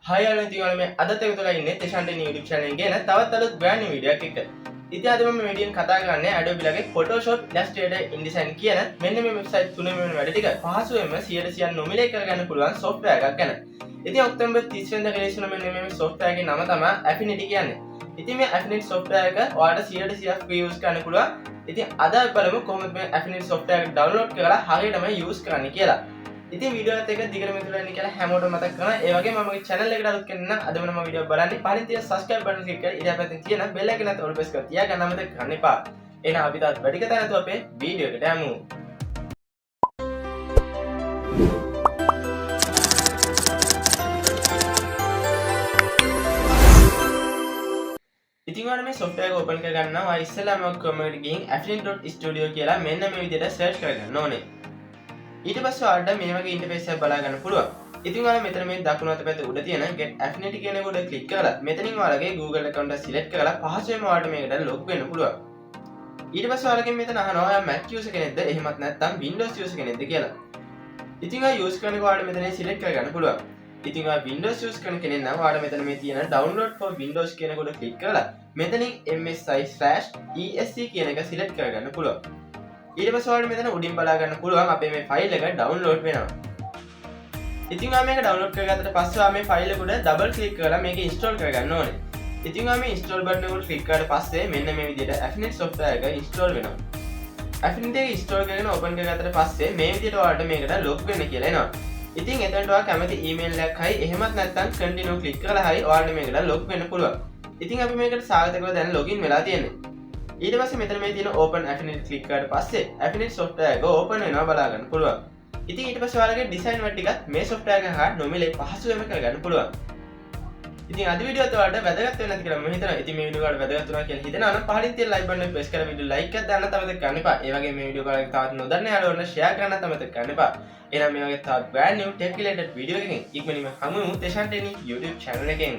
හයි අලුත් ඉතින් මේ අදත් එකතු කරලා ඉන්නේ තෙෂාන්ටේ YouTube channel එකේ න තවත් අලුත් brand new video එකක් එක්ක. ඉතින් අද මම මේ වීඩියෝෙන් කතා කරන්නේ Adobe ලගේ Photoshop Illustrator InDesign කියන මෙන්න මේ වෙබ්සයිට් තුනේ වෙන වැඩ ටික පහසුවෙන්ම 100% නොමිලේ කරගන්න පුළුවන් software එකක් ගැන. ඉතින් ඔක්තෝබර් 30 වෙනිදා රිලීස් වුණ මෙන්න මේ software එකේ නම තමයි Affinity කියන්නේ. ඉතින් මේ Affinity software එක ඔයාලට 100% free use කරන්න පුළුවන්. ඉතින් අද බලමු කොහොමද මේ Affinity software එක download කරලා හරියටම use කරන්න කියලා. ඉතින් වීඩියෝ එකත් එක්ක දිගටම ඉතුරු වෙන්න කියලා හැමෝටම මතක් කරනවා. ඒ වගේම මගේ channel එකට අලුත් කෙනෙක් නම් අද වෙනම වීඩියෝ බලන්න පරිදි තියෙන subscribe button click කරලා ඊට පැත්තෙන් තියෙන bell icon එකත් all press කරලා තියාගන්න අමතක කරන්න එපා. එහෙනම් අපි තාත් වැඩි කතා නැතුව අපේ වීඩියෝ එකට යමු. ඉතින් ඔයාලා මේ software එක open කරගන්නවා. ඔයා ඉස්සෙල්ලාම Chrome එකට ගිහින් affinity.studio කියලා මෙන්න මේ විදිහට search කරගන්න ඕනේ. ඊට පස්සේ ඔයාලට මේ වගේ ඉන්ටර්ෆේස් එකක් බලා ගන්න පුළුවන්. ඉතින් ඔයාලා මෙතන මේ දකුණු අත පැත්තේ උඩ තියෙන get affinity කියන එක උඩ ක්ලික් කරලා මෙතනින් ඔයාලගේ Google account එක select කරලා පහසුවෙන්ම ඔයාලට මේකට log වෙන්න පුළුවන්. ඊට පස්සේ ඔයාලගෙන් මෙතන අහනවා ඔයා Mac user කෙනෙක්ද එහෙමත් නැත්නම් Windows user කෙනෙක්ද කියලා. ඉතින් ඔයා use කරන එක ඔයාලට මෙතන select කරගන්න පුළුවන්. ඉතින් ඔයා Windows use කරන කෙනෙක් නම් ඔයාලට මෙතන මේ තියෙන download for Windows කියන එක උඩ ක්ලික් කරලා මෙතනින් msi/esc කියන එක select කරගන්න පුළුවන්. ඊට පස්සේ ඔයාලට මෙතන උඩින් බලා ගන්න පුළුවන් අපේ මේ ෆයිල් එක ඩවුන්ලෝඩ් වෙනවා. ඉතින් ඔයා මේක ඩවුන්ලෝඩ් කරගත්තට පස්සේ ඔයා මේ ෆයිල් එක උඩ ඩබල් ක්ලික් කරලා මේක ඉන්ස්ටෝල් කරගන්න ඕනේ. ඉතින් ඔයා මේ ඉන්ස්ටෝල් බටන් එක උඩ ක්ලික් කරාට පස්සේ මෙන්න මේ විදිහට Affinity software එක ඉන්ස්ටෝල් වෙනවා. Affinity එක ඉන්ස්ටෝල් කරගෙන ඕපන් කරගත්තට පස්සේ මේ විදිහට ඔයාලට මේකට ලොග් වෙන්න කියලා එනවා. ඉතින් එතනට ඔයා කැමති ඊමේල් එකක් හරි එහෙමත් නැත්නම් කන්ටිනියු ක්ලික් කරලා හරි ඔයාලට මේකට ලොග් වෙන්න පුළුවන්. ඉතින් අපි මේකට සාර්ථක කරලා දැන් ලොගින් වෙලා තියෙන්නේ. ඊට පස්සේ මෙතන මේ තියෙන open affinity ක්ලික් කරාට පස්සේ affinity software එක open වෙනවා බලා ගන්න පුළුවන්. ඉතින් ඊට පස්සේ ඔයාලගේ design වල ටිකත් මේ software එක හා නොමිලේ පහසුවෙන්ම කරගන්න පුළුවන්. ඉතින් අද වීඩියෝ එක ඔයාලට වැදගත් වෙන්න ඇති කියලා මම හිතනවා. ඉතින් මේ වීඩියෝ ඔයාලට වැදගත් වුණා කියලා හිතනවා නම් පහලින් තියෙන like button එක press කරලා වීඩියෝ like එකක් දාන්න තමයි කරන්න එපා. ඒ වගේම මේ වීඩියෝ බලන තවත් නොදන්න යාළුවන්ට share කරන්න තමයි කරන්න එපා. එහෙනම් මේ වගේ තවත් brand new tech related video එකකින් ඉක්මනින්ම හමු වෙමු තෙෂාන්ටේ YouTube channel එකෙන්.